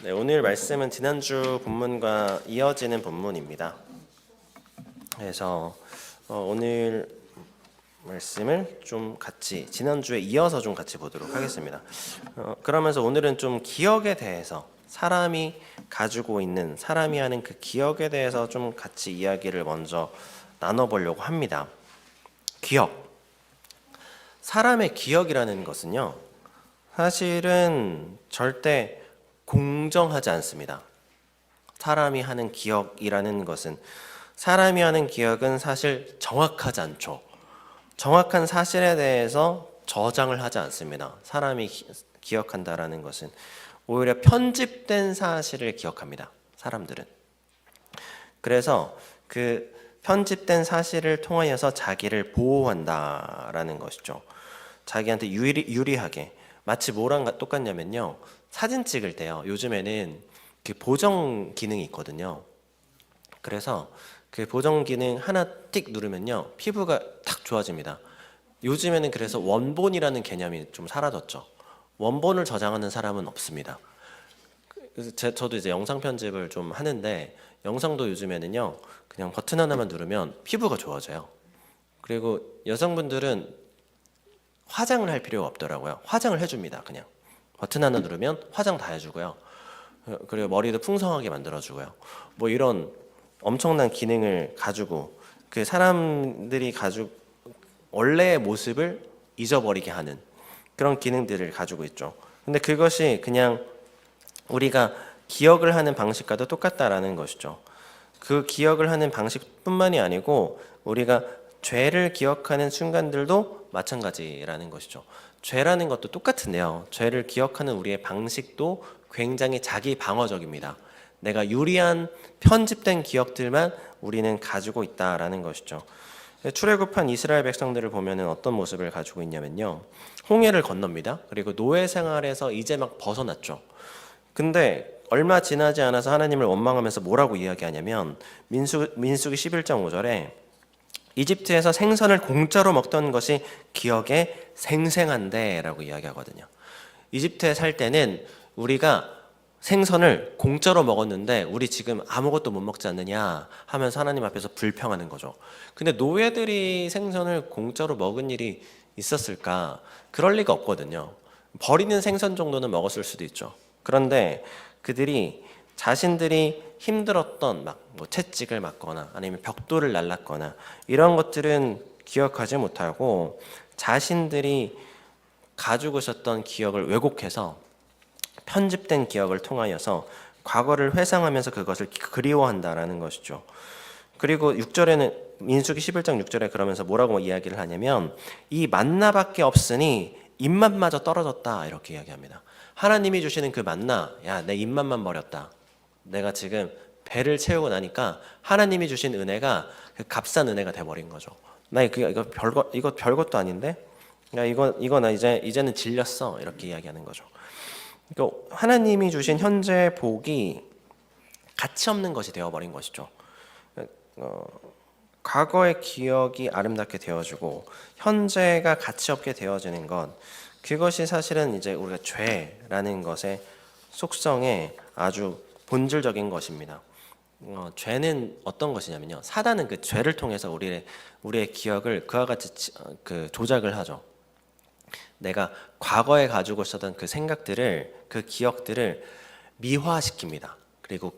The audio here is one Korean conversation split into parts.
네, 오늘 말씀은 지난주 본문과 이어지는 본문입니다. 그래서 오늘 말씀을 좀 같이 지난주에 이어서 좀 같이 보도록 하겠습니다. 그러면서 오늘은 좀 기억에 대해서 사람이 가지고 있는 사람이 하는 그 기억에 대해서 좀 같이 이야기를 먼저 나눠보려고 합니다. 기억. 사람의 기억이라는 것은요, 사실은 절대 공정하지 않습니다. 사람이 하는 기억이라는 것은 사람이 하는 기억은 사실 정확하지 않죠. 정확한 사실에 대해서 저장을 하지 않습니다. 사람이 기억한다라는 것은 오히려 편집된 사실을 기억합니다. 사람들은. 그래서 그 편집된 사실을 통하여서 자기를 보호한다라는 것이죠. 자기한테 유리하게. 마치 뭐랑 똑같냐면요, 사진 찍을 때요, 요즘에는 그 보정 기능이 있거든요. 그래서 그 보정 기능 하나 띡 누르면요, 피부가 탁 좋아집니다. 요즘에는 그래서 원본이라는 개념이 좀 사라졌죠. 원본을 저장하는 사람은 없습니다. 그래서 저도 이제 영상 편집을 좀 하는데, 영상도 요즘에는요, 그냥 버튼 하나만 누르면 피부가 좋아져요. 그리고 여성분들은 화장을 할 필요가 없더라고요. 화장을 해줍니다. 그냥 버튼 하나 누르면 화장 다 해주고요. 그리고 머리도 풍성하게 만들어주고요. 뭐 이런 엄청난 기능을 가지고 그 사람들이 가지고 원래의 모습을 잊어버리게 하는 그런 기능들을 가지고 있죠. 근데 그것이 그냥 우리가 기억을 하는 방식과도 똑같다라는 것이죠. 그 기억을 하는 방식뿐만이 아니고 우리가 죄를 기억하는 순간들도 마찬가지라는 것이죠. 죄라는 것도 똑같은데요, 죄를 기억하는 우리의 방식도 굉장히 자기 방어적입니다. 내가 유리한 편집된 기억들만 우리는 가지고 있다라는 것이죠. 출애굽한 이스라엘 백성들을 보면은 어떤 모습을 가지고 있냐면요, 홍해를 건넙니다. 그리고 노예 생활에서 이제 막 벗어났죠. 근데 얼마 지나지 않아서 하나님을 원망하면서 뭐라고 이야기하냐면, 민수기 11장 5절에 이집트에서 생선을 공짜로 먹던 것이 기억에 생생한데 라고 이야기하거든요. 이집트에 살 때는 우리가 생선을 공짜로 먹었는데 우리 지금 아무것도 못 먹지 않느냐 하면서 하나님 앞에서 불평하는 거죠. 근데 노예들이 생선을 공짜로 먹은 일이 있었을까? 그럴 리가 없거든요. 버리는 생선 정도는 먹었을 수도 있죠. 그런데 그들이 자신들이 힘들었던 뭐 채찍을 맞거나 아니면 벽돌을 날랐거나 이런 것들은 기억하지 못하고 자신들이 가지고 있었던 기억을 왜곡해서 편집된 기억을 통하여서 과거를 회상하면서 그것을 그리워한다라는 것이죠. 그리고 6절에는 민수기 11장 6절에 그러면서 뭐라고 이야기를 하냐면, 이 만나밖에 없으니 입맛마저 떨어졌다 이렇게 이야기합니다. 하나님이 주시는 그 만나, 야, 내 입맛만 버렸다. 내가 지금 배를 채우고 나니까 하나님이 주신 은혜가 그 값싼 은혜가 돼버린 거죠. 나 이거 별것도 아닌데, 야, 이거 나 이제는 질렸어 이렇게 이야기하는 거죠. 그러니까 하나님이 주신 현재 복이 가치 없는 것이 되어버린 것이죠. 과거의 기억이 아름답게 되어지고 현재가 가치 없게 되어지는 것, 그것이 사실은 이제 우리가 죄라는 것의 속성의 아주 본질적인 것입니다. 죄는 어떤 것이냐면요, 사단은 그 죄를 통해서 우리의 기억을 그와 같이 그 조작을 하죠. 내가 과거에 가지고 있었던 그 생각들을, 그 기억들을 미화시킵니다. 그리고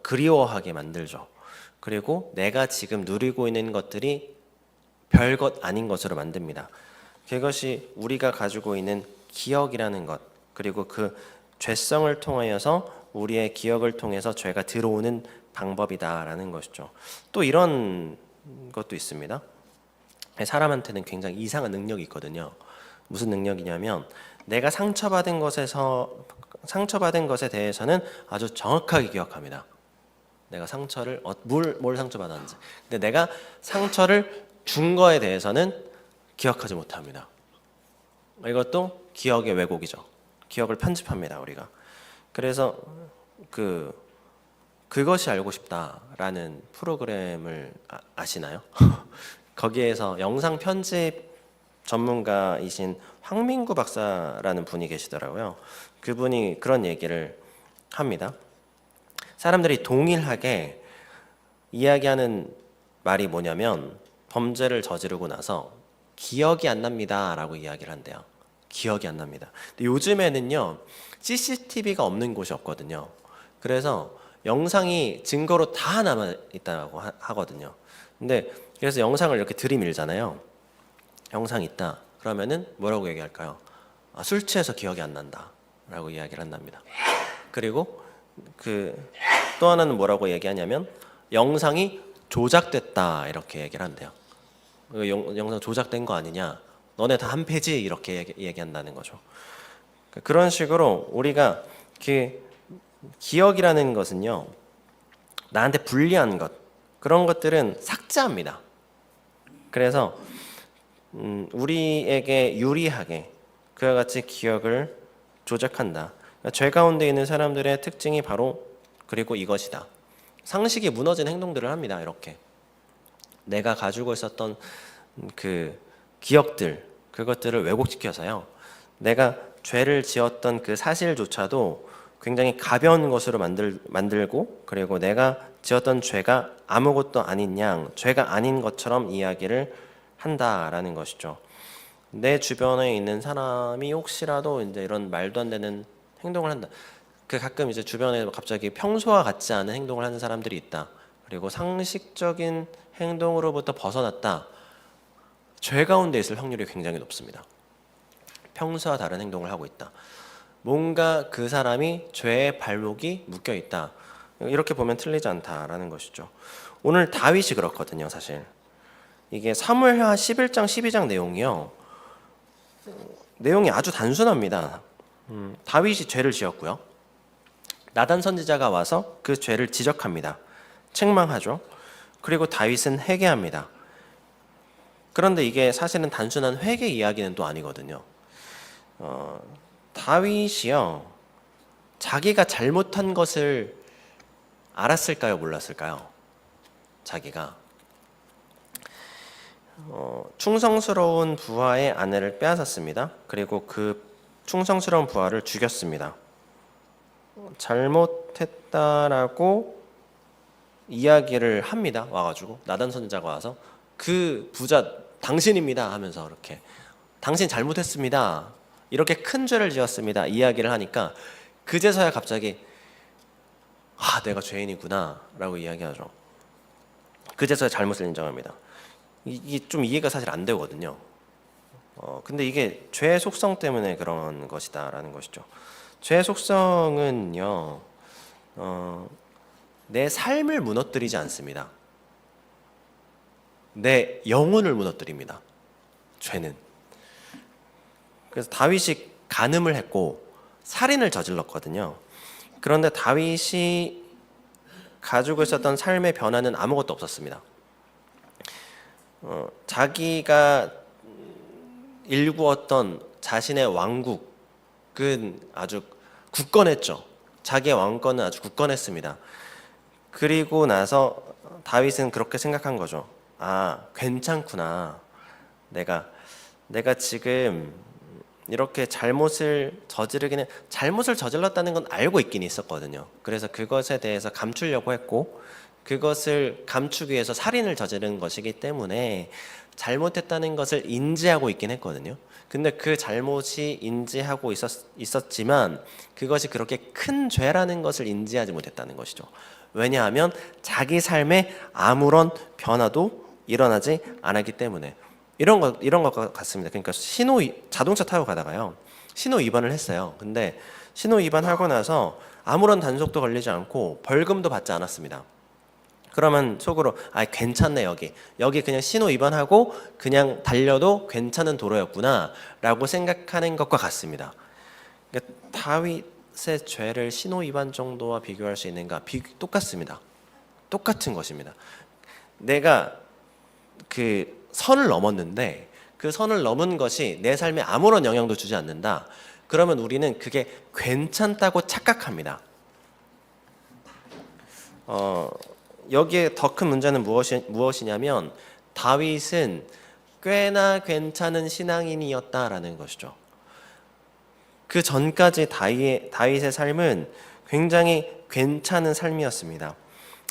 그리워하게 만들죠. 그리고 내가 지금 누리고 있는 것들이 별것 아닌 것으로 만듭니다. 그것이 우리가 가지고 있는 기억이라는 것, 그리고 그 죄성을 통하여서 우리의 기억을 통해서 죄가 들어오는 방법이다라는 것이죠. 또 이런 것도 있습니다. 사람한테는 굉장히 이상한 능력이 있거든요. 무슨 능력이냐면, 내가 상처받은 것에 대해서는 아주 정확하게 기억합니다. 내가 상처를 뭘 상처받았는지. 근데 내가 상처를 준 거에 대해서는 기억하지 못합니다. 이것도 기억의 왜곡이죠. 기억을 편집합니다, 우리가. 그래서 그것이 알고 싶다라는 프로그램을 아시나요? 거기에서 영상 편집 전문가이신 황민구 박사라는 분이 계시더라고요. 그분이 그런 얘기를 합니다. 사람들이 동일하게 이야기하는 말이 뭐냐면 범죄를 저지르고 나서 기억이 안 납니다 라고 이야기를 한대요. 기억이 안 납니다. 근데 요즘에는요 CCTV가 없는 곳이 없거든요. 그래서 영상이 증거로 다 남아있다고 하거든요. 근데 그래서 영상을 이렇게 들이밀잖아요. 영상 있다 그러면은 뭐라고 얘기할까요? 술 취해서 기억이 안 난다 라고 이야기를 한답니다. 그리고 또 하나는 뭐라고 얘기하냐면 영상이 조작됐다 이렇게 얘기를 한대요. 영상 조작된 거 아니냐, 너네 다 한 패지 이렇게 얘기한다는 거죠. 그런 식으로 우리가 기억이라는 것은요 나한테 불리한 것, 그런 것들은 삭제합니다. 그래서 우리에게 유리하게 그와 같이 기억을 조작한다. 그러니까 죄 가운데 있는 사람들의 특징이 바로 그리고 이것이다. 상식이 무너진 행동들을 합니다. 이렇게 내가 가지고 있었던 그 기억들, 그것들을 왜곡시켜서요 내가 죄를 지었던 그 사실조차도 굉장히 가벼운 것으로 만들고, 그리고 내가 지었던 죄가 아무것도 아닌 양, 죄가 아닌 것처럼 이야기를 한다라는 것이죠. 내 주변에 있는 사람이 혹시라도 이제 이런 말도 안 되는 행동을 한다. 가끔 이제 주변에 갑자기 평소와 같지 않은 행동을 하는 사람들이 있다. 그리고 상식적인 행동으로부터 벗어났다. 죄 가운데 있을 확률이 굉장히 높습니다. 평소와 다른 행동을 하고 있다. 뭔가 그 사람이 죄의 발목이 묶여 있다. 이렇게 보면 틀리지 않다라는 것이죠. 오늘 다윗이 그렇거든요, 사실. 이게 사무엘하 11장, 12장 내용이요. 내용이 아주 단순합니다. 다윗이 죄를 지었고요. 나단 선지자가 와서 그 죄를 지적합니다. 책망하죠. 그리고 다윗은 회개합니다. 그런데 이게 사실은 단순한 회개 이야기는 또 아니거든요. 다윗이요 자기가 잘못한 것을 알았을까요, 몰랐을까요? 자기가 충성스러운 부하의 아내를 빼앗았습니다. 그리고 그 충성스러운 부하를 죽였습니다. 잘못했다라고 이야기를 합니다. 와가지고 나단 선지자가 와서 그 부자 당신입니다 하면서 이렇게 당신 잘못했습니다, 이렇게 큰 죄를 지었습니다 이야기를 하니까 그제서야 갑자기 내가 죄인이구나 라고 이야기하죠. 그제서야 잘못을 인정합니다. 이게 좀 이해가 사실 안 되거든요. 근데 이게 죄의 속성 때문에 그런 것이다 라는 것이죠. 죄의 속성은요 내 삶을 무너뜨리지 않습니다. 내 영혼을 무너뜨립니다. 죄는. 그래서 다윗이 간음을 했고 살인을 저질렀거든요. 그런데 다윗이 가지고 있었던 삶의 변화는 아무것도 없었습니다. 자기가 일구었던 자신의 왕국은 아주 굳건했죠. 자기의 왕권은 아주 굳건했습니다. 그리고 나서 다윗은 그렇게 생각한 거죠. 괜찮구나. 내가 지금 이렇게 잘못을 저질렀다는 건 알고 있긴 있었거든요. 그래서 그것에 대해서 감추려고 했고, 그것을 감추기 위해서 살인을 저지른 것이기 때문에 잘못했다는 것을 인지하고 있긴 했거든요. 근데 그 잘못이 인지하고 있었지만 그것이 그렇게 큰 죄라는 것을 인지하지 못했다는 것이죠. 왜냐하면 자기 삶에 아무런 변화도 일어나지 않았기 때문에. 이런 것 같습니다. 그러니까 자동차 타고 가다가요 신호 위반을 했어요. 근데 신호 위반하고 나서 아무런 단속도 걸리지 않고 벌금도 받지 않았습니다. 그러면 속으로 괜찮네, 여기 그냥 신호 위반하고 그냥 달려도 괜찮은 도로였구나 라고 생각하는 것과 같습니다. 그러니까 다윗의 죄를 신호 위반 정도와 비교할 수 있는가? 똑같습니다. 똑같은 것입니다. 내가 그 선을 넘었는데 그 선을 넘은 것이 내 삶에 아무런 영향도 주지 않는다. 그러면 우리는 그게 괜찮다고 착각합니다. 여기에 더 큰 문제는 무엇이냐면 다윗은 꽤나 괜찮은 신앙인이었다라는 것이죠. 그 전까지 다윗의 삶은 굉장히 괜찮은 삶이었습니다.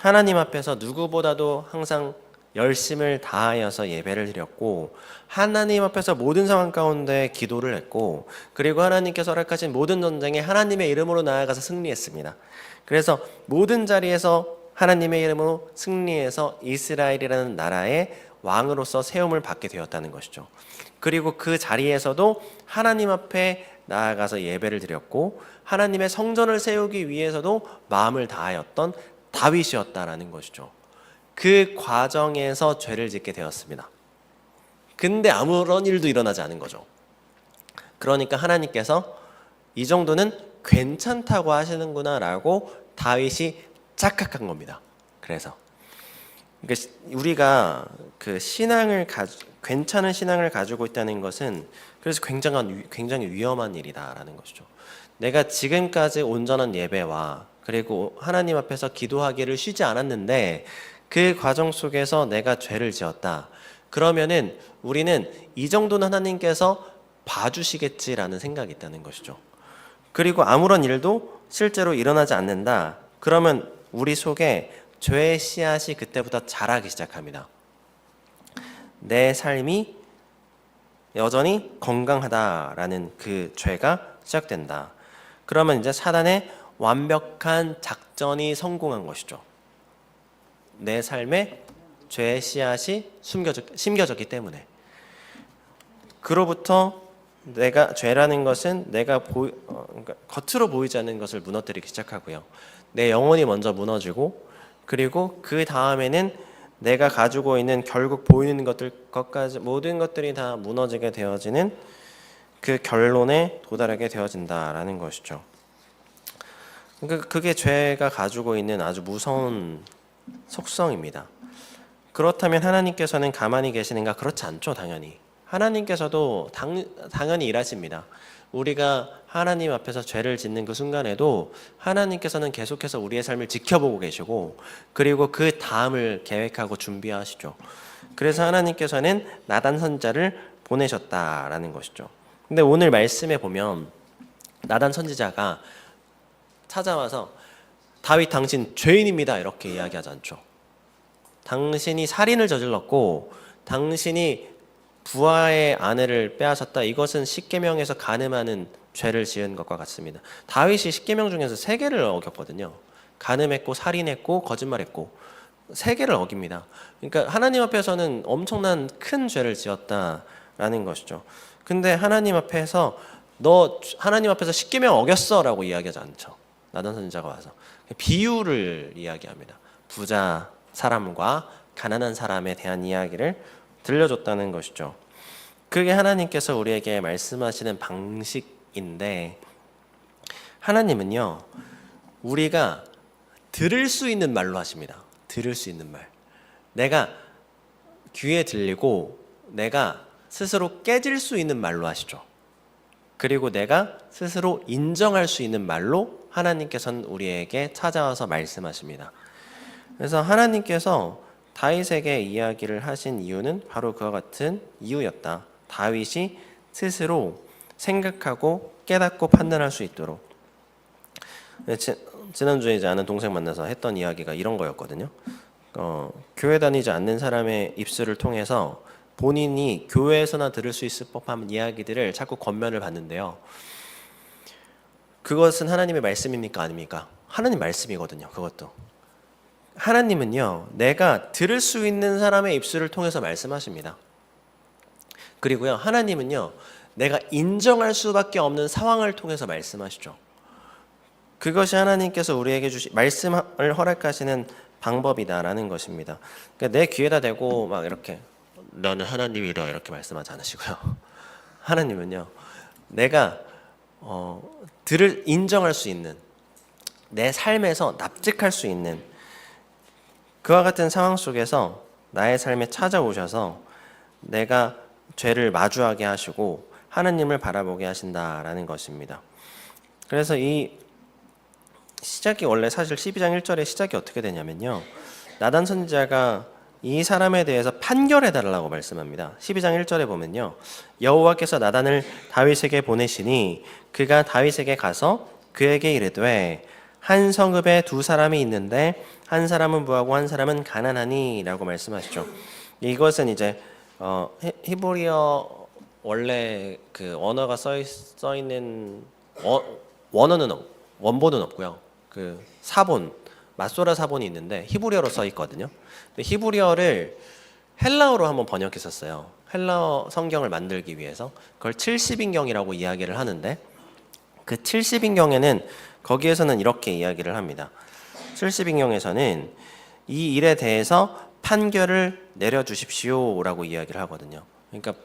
하나님 앞에서 누구보다도 항상 열심을 다하여서 예배를 드렸고, 하나님 앞에서 모든 상황 가운데 기도를 했고, 그리고 하나님께서 허락하신 모든 전쟁에 하나님의 이름으로 나아가서 승리했습니다. 그래서 모든 자리에서 하나님의 이름으로 승리해서 이스라엘이라는 나라의 왕으로서 세움을 받게 되었다는 것이죠. 그리고 그 자리에서도 하나님 앞에 나아가서 예배를 드렸고, 하나님의 성전을 세우기 위해서도 마음을 다하였던 다윗이었다라는 것이죠. 그 과정에서 죄를 짓게 되었습니다. 근데 아무런 일도 일어나지 않은 거죠. 그러니까 하나님께서 이 정도는 괜찮다고 하시는구나 라고 다윗이 착각한 겁니다. 그래서 그러니까 우리가 그 괜찮은 신앙을 가지고 있다는 것은 그래서 굉장히 위험한 일이다라는 것이죠. 내가 지금까지 온전한 예배와 그리고 하나님 앞에서 기도하기를 쉬지 않았는데 그 과정 속에서 내가 죄를 지었다. 그러면은 우리는 이 정도는 하나님께서 봐주시겠지라는 생각이 있다는 것이죠. 그리고 아무런 일도 실제로 일어나지 않는다. 그러면 우리 속에 죄의 씨앗이 그때부터 자라기 시작합니다. 내 삶이 여전히 건강하다라는 그 죄가 시작된다. 그러면 이제 사단의 완벽한 작전이 성공한 것이죠. 내 삶에 죄의 씨앗이 심겨졌기 때문에. 그로부터 내가 죄라는 것은 그러니까 겉으로 보이지 않는 것을 무너뜨리기 시작하고요. 내 영혼이 먼저 무너지고, 그리고 그 다음에는 내가 가지고 있는 결국 보이는 것까지 모든 것들이 다 무너지게 되어지는 그 결론에 도달하게 되어진다라는 것이죠. 그러니까 그게 죄가 가지고 있는 아주 무서운 속성입니다. 그렇다면 하나님께서는 가만히 계시는가? 그렇지 않죠, 당연히. 하나님께서도 당연히 일하십니다. 우리가 하나님 앞에서 죄를 짓는 그 순간에도 하나님께서는 계속해서 우리의 삶을 지켜보고 계시고, 그리고 그 다음을 계획하고 준비하시죠. 그래서 하나님께서는 나단 선지자를 보내셨다라는 것이죠. 근데 오늘 말씀에 보면 나단 선지자가 찾아와서 다윗 당신 죄인입니다 이렇게 이야기하지 않죠. 당신이 살인을 저질렀고 당신이 부하의 아내를 빼앗았다. 이것은 십계명에서 간음하는 죄를 지은 것과 같습니다. 다윗이 십계명 중에서 3개를 어겼거든요. 간음했고 살인했고 거짓말했고 3개를 어깁니다. 그러니까 하나님 앞에서는 엄청난 큰 죄를 지었다라는 것이죠. 근데 하나님 앞에서 너 하나님 앞에서 십계명 어겼어라고 이야기하지 않죠. 나단 선지자가 와서 비유를 이야기합니다. 부자 사람과 가난한 사람에 대한 이야기를 들려줬다는 것이죠. 그게 하나님께서 우리에게 말씀하시는 방식인데, 하나님은요 우리가 들을 수 있는 말로 하십니다. 들을 수 있는 말. 내가 귀에 들리고 내가 스스로 깨질 수 있는 말로 하시죠. 그리고 내가 스스로 인정할 수 있는 말로 하나님께서는 우리에게 찾아와서 말씀하십니다. 그래서 하나님께서 다윗에게 이야기를 하신 이유는 바로 그와 같은 이유였다. 다윗이 스스로 생각하고 깨닫고 판단할 수 있도록. 지난주에 이제 아는 동생 만나서 했던 이야기가 이런 거였거든요. 교회 다니지 않는 사람의 입술을 통해서 본인이 교회에서나 들을 수 있을 법한 이야기들을 자꾸 권면을 받는데요. 그것은 하나님의 말씀입니까? 아닙니까? 하나님 말씀이거든요. 그것도. 하나님은요, 내가 들을 수 있는 사람의 입술을 통해서 말씀하십니다. 그리고요, 하나님은요, 내가 인정할 수밖에 없는 상황을 통해서 말씀하시죠. 그것이 하나님께서 우리에게 말씀을 허락하시는 방법이다라는 것입니다. 그러니까 내 귀에다 대고 막 이렇게 너는 하나님이라 이렇게 말씀하지 않으시고요. 하나님은요, 내가 인정할 수 있는, 내 삶에서 납득할 수 있는 그와 같은 상황 속에서 나의 삶에 찾아오셔서 내가 죄를 마주하게 하시고 하나님을 바라보게 하신다라는 것입니다. 그래서 이 시작이 원래 사실 12장 1절의 시작이 어떻게 되냐면요, 나단 선지자가 이 사람에 대해서 판결해달라고 말씀합니다. 12장 1절에 보면요, 여호와께서 나단을 다윗에게 보내시니 그가 다윗에게 가서 그에게 이르되 한 성읍에 두 사람이 있는데 한 사람은 부하고 한 사람은 가난하니라고 말씀하시죠. 이것은 이제 히브리어 원래 그 언어가 써 있는 원본은 없고요. 그 사본 마소라 사본이 있는데 히브리어로 써 있거든요. 근데 히브리어를 헬라어로 한번 번역했었어요. 헬라어 성경을 만들기 위해서 그걸 70인경이라고 이야기를 하는데 그 70인경에는 거기에서는 이렇게 이야기를 합니다. 70인경에서는 이 일에 대해서 판결을 내려주십시오라고 이야기를 하거든요. 그러니까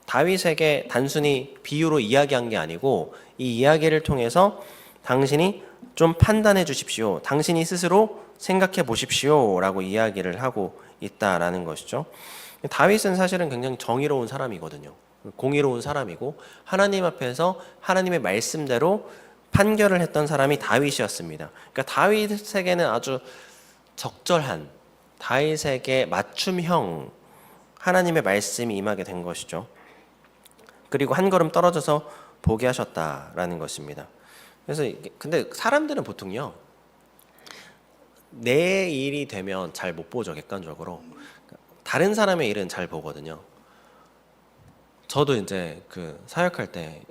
다윗에게 단순히 비유로 이야기한 게 아니고 이 이야기를 통해서 당신이 좀 판단해 주십시오. 당신이 스스로 생각해 보십시오라고 이야기를 하고 있다라는 것이죠. 다윗은 사실은 굉장히 정의로운 사람이거든요. 공의로운 사람이고 하나님 앞에서 하나님의 말씀대로 판결을 했던 사람이 다윗이었습니다. 그러니까 다윗에게는 아주 적절한 다윗에게 맞춤형 하나님의 말씀이 임하게 된 것이죠. 그리고 한 걸음 떨어져서 보게 하셨다라는 것입니다. 그래서 근데 사람들은 보통요 내 일이 되면 잘 못 보죠. 객관적으로 다른 사람의 일은 잘 보거든요. 저도 이제 그 사역할 때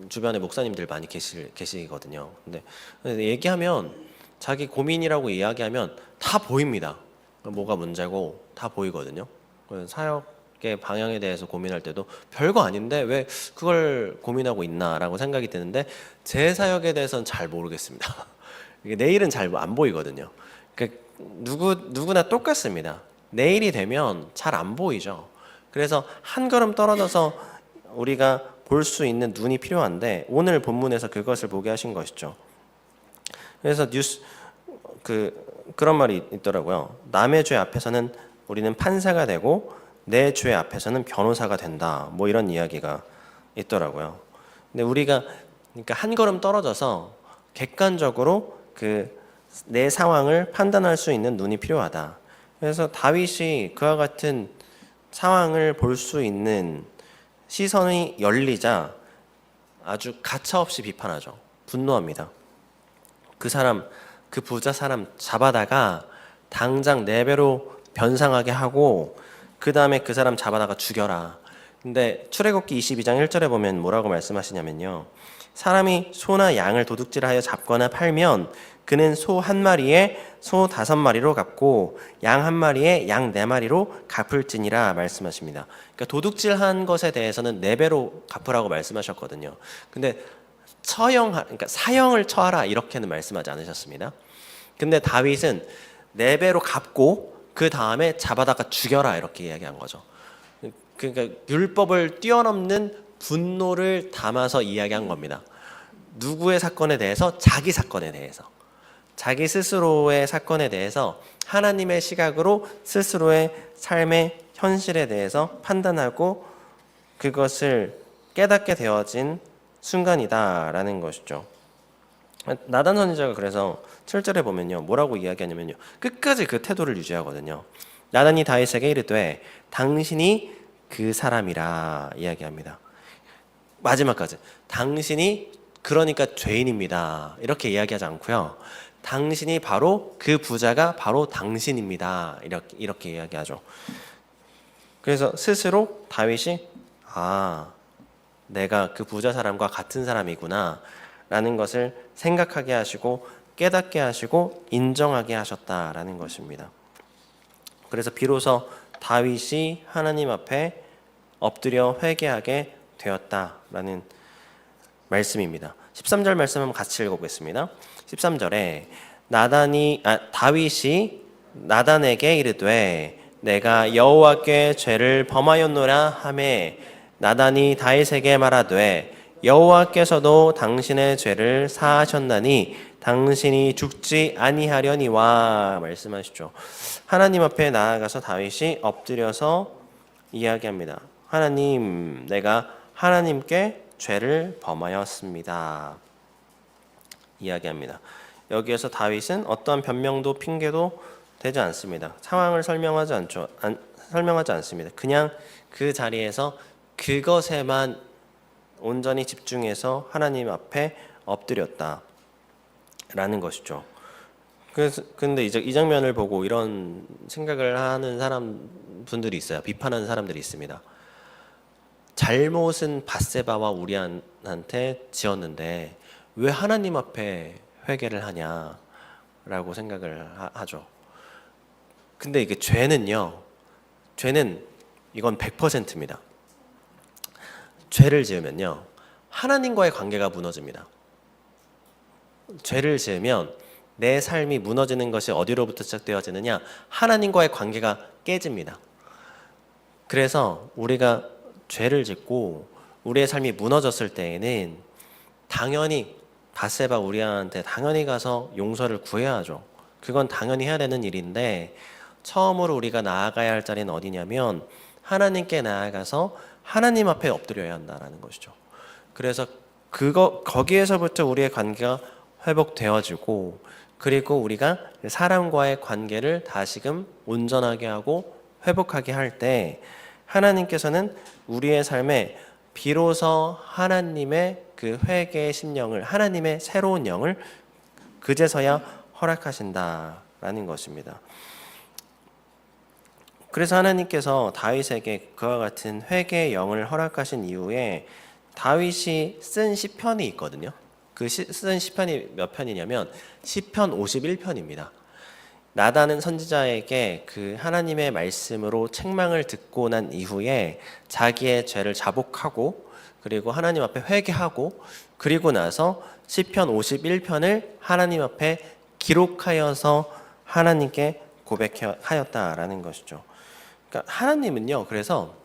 주변에 목사님들 많이 계시거든요. 근데 얘기하면 자기 고민이라고 이야기하면 다 보입니다. 뭐가 문제고 다 보이거든요. 사역의 방향에 대해서 고민할 때도 별거 아닌데 왜 그걸 고민하고 있나라고 생각이 드는데 제 사역에 대해서는 잘 모르겠습니다. 내 일은 잘 안 보이거든요. 그러니까 누구나 똑같습니다. 내일이 되면 잘 안 보이죠. 그래서 한 걸음 떨어져서 우리가 볼 수 있는 눈이 필요한데 오늘 본문에서 그것을 보게 하신 것이죠. 그래서 그런 말이 있더라고요. 남의 죄 앞에서는 우리는 판사가 되고 내 죄 앞에서는 변호사가 된다. 뭐 이런 이야기가 있더라고요. 근데 우리가 그러니까 한 걸음 떨어져서 객관적으로 내 상황을 판단할 수 있는 눈이 필요하다. 그래서 다윗이 그와 같은 상황을 볼 수 있는 시선이 열리자 아주 가차없이 비판하죠. 분노합니다. 그 부자 사람 잡아다가 당장 4배로 변상하게 하고 그 다음에 그 사람 잡아다가 죽여라. 근데 출애굽기 22장 1절에 보면 뭐라고 말씀하시냐면요. 사람이 소나 양을 도둑질하여 잡거나 팔면 그는 소 한 마리에 소 5마리로 갚고 양 한 마리에 양 4마리로 갚을지니라 말씀하십니다. 그러니까 도둑질한 것에 대해서는 4배로 갚으라고 말씀하셨거든요. 근데 그러니까 사형을 처하라 이렇게는 말씀하지 않으셨습니다. 근데 다윗은 4배로 갚고 그 다음에 잡아다가 죽여라 이렇게 이야기한 거죠. 그러니까 율법을 뛰어넘는 분노를 담아서 이야기한 겁니다. 누구의 사건에 대해서? 자기 사건에 대해서. 자기 스스로의 사건에 대해서 하나님의 시각으로 스스로의 삶의 현실에 대해서 판단하고 그것을 깨닫게 되어진 순간이다라는 것이죠. 나단 선지자가 그래서 7절에 보면요. 뭐라고 이야기하냐면요. 끝까지 그 태도를 유지하거든요. 나단이 다윗에게 이르되 당신이 그 사람이라 이야기합니다. 마지막까지 당신이 그러니까 죄인입니다. 이렇게 이야기하지 않고요. 당신이 바로 그 부자가 바로 당신입니다. 이렇게 이야기하죠. 그래서 스스로 다윗이 내가 그 부자 사람과 같은 사람이구나 라는 것을 생각하게 하시고 깨닫게 하시고 인정하게 하셨다라는 것입니다. 그래서 비로소 다윗이 하나님 앞에 엎드려 회개하게 되었다라는 말씀입니다. 13절 말씀 한번 같이 읽어보겠습니다. 13절에 다윗이 나단에게 이르되 내가 여호와께 죄를 범하였노라 하매 나단이 다윗에게 말하되 여호와께서도 당신의 죄를 사하셨나니 당신이 죽지 아니하려니와 말씀하시죠. 하나님 앞에 나아가서 다윗이 엎드려서 이야기합니다. 하나님, 내가 하나님께 죄를 범하였습니다. 이야기합니다. 여기에서 다윗은 어떠한 변명도 핑계도 되지 않습니다. 상황을 설명하지 않습니다. 그냥 그 자리에서 그것에만 온전히 집중해서 하나님 앞에 엎드렸다. 라는 것이죠. 그래서 근데 이제 이 장면을 보고 이런 생각을 하는 분들이 있어요. 비판하는 사람들이 있습니다. 잘못은 밧세바와 우리한테 지었는데 왜 하나님 앞에 회개를 하냐라고 생각을 하죠. 근데 이게 죄는 이건 100%입니다. 죄를 지으면요, 하나님과의 관계가 무너집니다. 죄를 지으면 내 삶이 무너지는 것이 어디로부터 시작되어지느냐? 하나님과의 관계가 깨집니다. 그래서 우리가 죄를 짓고 우리의 삶이 무너졌을 때에는 당연히 밧세바 우리아한테 당연히 가서 용서를 구해야 하죠. 그건 당연히 해야 되는 일인데, 처음으로 우리가 나아가야 할 자리는 어디냐면 하나님께 나아가서 하나님 앞에 엎드려야 한다라는 것이죠. 그래서 거기에서부터 우리의 관계가 회복되어지고, 그리고 우리가 사람과의 관계를 다시금 온전하게 하고 회복하게 할 때 하나님께서는 우리의 삶에 비로소 하나님의 그 회개의 심령을, 하나님의 새로운 영을 그제서야 허락하신다라는 것입니다. 그래서 하나님께서 다윗에게 그와 같은 회개의 영을 허락하신 이후에 다윗이 쓴 시편이 있거든요. 그 쓴 시편이 몇 편이냐면 시편 51편입니다. 나단은 선지자에게 그 하나님의 말씀으로 책망을 듣고 난 이후에 자기의 죄를 자복하고, 그리고 하나님 앞에 회개하고, 그리고 나서 시편 51편을 하나님 앞에 기록하여서 하나님께 고백하였다라는 것이죠. 그러니까 하나님은요, 그래서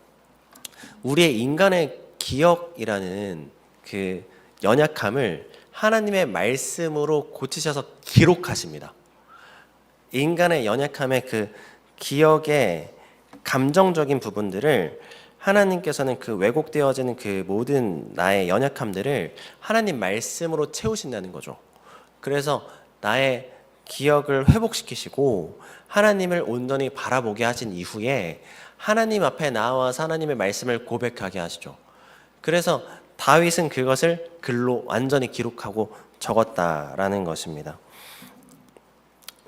우리의 인간의 기억이라는 그 연약함을 하나님의 말씀으로 고치셔서 기록하십니다. 인간의 연약함의 그 기억의 감정적인 부분들을 하나님께서는 그 왜곡되어지는 그 모든 나의 연약함들을 하나님 말씀으로 채우신다는 거죠. 그래서 나의 기억을 회복시키시고 하나님을 온전히 바라보게 하신 이후에 하나님 앞에 나와서 하나님의 말씀을 고백하게 하시죠. 그래서 다윗은 그것을 글로 완전히 기록하고 적었다라는 것입니다.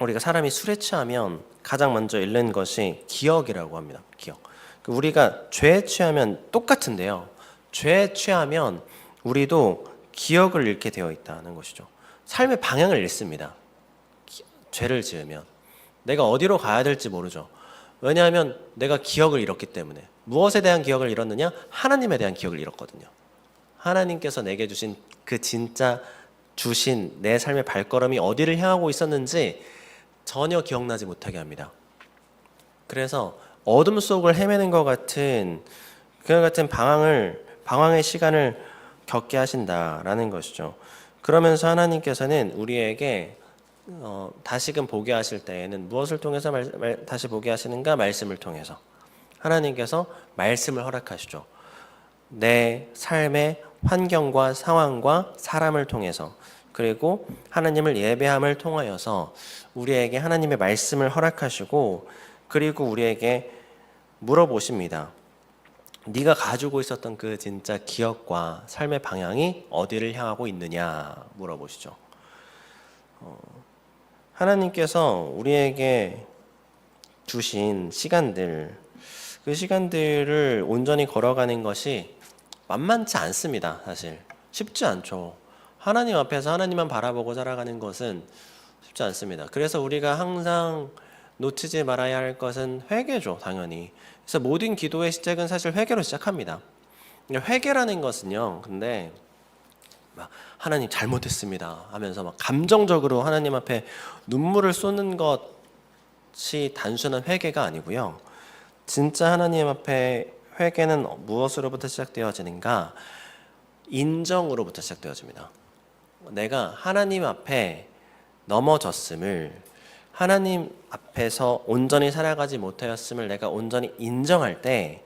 우리가 사람이 술에 취하면 가장 먼저 잃는 것이 기억이라고 합니다. 기억. 우리가 죄에 취하면 똑같은데요. 죄에 취하면 우리도 기억을 잃게 되어 있다는 것이죠. 삶의 방향을 잃습니다. 죄를 지으면 내가 어디로 가야 될지 모르죠. 왜냐하면 내가 기억을 잃었기 때문에. 무엇에 대한 기억을 잃었느냐? 하나님에 대한 기억을 잃었거든요. 하나님께서 내게 주신 그 진짜 주신 내 삶의 발걸음이 어디를 향하고 있었는지 전혀 기억나지 못하게 합니다. 그래서 어둠 속을 헤매는 것 같은 그와 같은 방황의 시간을 겪게 하신다라는 것이죠. 그러면서 하나님께서는 우리에게 다시금 보게 하실 때에는 무엇을 통해서 다시 보게 하시는가? 말씀을 통해서. 하나님께서 말씀을 허락하시죠. 내 삶의 환경과 상황과 사람을 통해서, 그리고 하나님을 예배함을 통하여서 우리에게 하나님의 말씀을 허락하시고, 그리고 우리에게 물어보십니다. 네가 가지고 있었던 그 진짜 기억과 삶의 방향이 어디를 향하고 있느냐 물어보시죠. 하나님께서 우리에게 주신 시간들, 그 시간들을 온전히 걸어가는 것이 만만치 않습니다. 사실 쉽지 않죠. 하나님 앞에서 하나님만 바라보고 살아가는 것은 쉽지 않습니다. 그래서 우리가 항상 놓치지 말아야 할 것은 회개죠, 당연히. 그래서 모든 기도의 시작은 사실 회개로 시작합니다. 회개라는 것은요, 근데 막 하나님 잘못했습니다 하면서 막 감정적으로 하나님 앞에 눈물을 쏟는 것이 단순한 회개가 아니고요. 진짜 하나님 앞에 회개는 무엇으로부터 시작되어지는가? 인정으로부터 시작되어집니다. 내가 하나님 앞에 넘어졌음을, 하나님 앞에서 온전히 살아가지 못하였음을 내가 온전히 인정할 때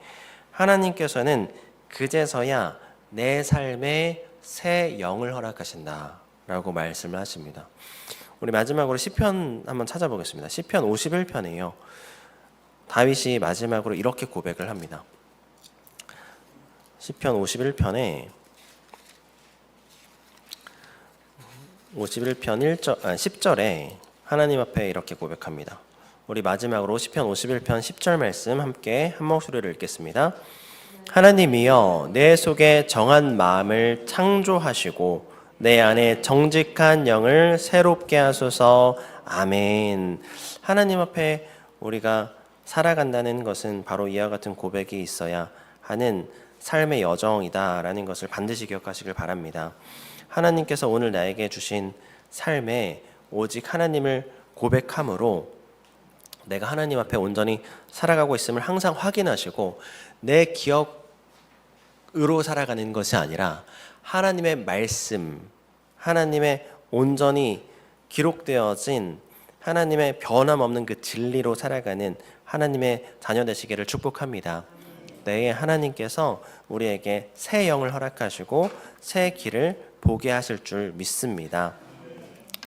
하나님께서는 그제서야 내 삶에 새 영을 허락하신다라고 말씀을 하십니다. 우리 마지막으로 시편 한번 찾아보겠습니다. 시편 51편이에요. 다윗이 마지막으로 이렇게 고백을 합니다. 시편 51편에 51편 10절에 하나님 앞에 이렇게 고백합니다. 우리 마지막으로 시편 51편 10절 말씀 함께 한 목소리로 읽겠습니다. 하나님이여 내 속에 정한 마음을 창조하시고 내 안에 정직한 영을 새롭게 하소서. 아멘. 하나님 앞에 우리가 살아간다는 것은 바로 이와 같은 고백이 있어야 하는 삶의 여정이다라는 것을 반드시 기억하시길 바랍니다. 하나님께서 오늘 나에게 주신 삶에 오직 하나님을 고백함으로 내가 하나님 앞에 온전히 살아가고 있음을 항상 확인하시고 내 기억으로 살아가는 것이 아니라 하나님의 말씀, 하나님의 온전히 기록되어진 하나님의 변함없는 그 진리로 살아가는 하나님의 자녀 되시기를 축복합니다. 내 하나님께서 우리에게 새 영을 허락하시고 새 길을 보게 하실 줄 믿습니다.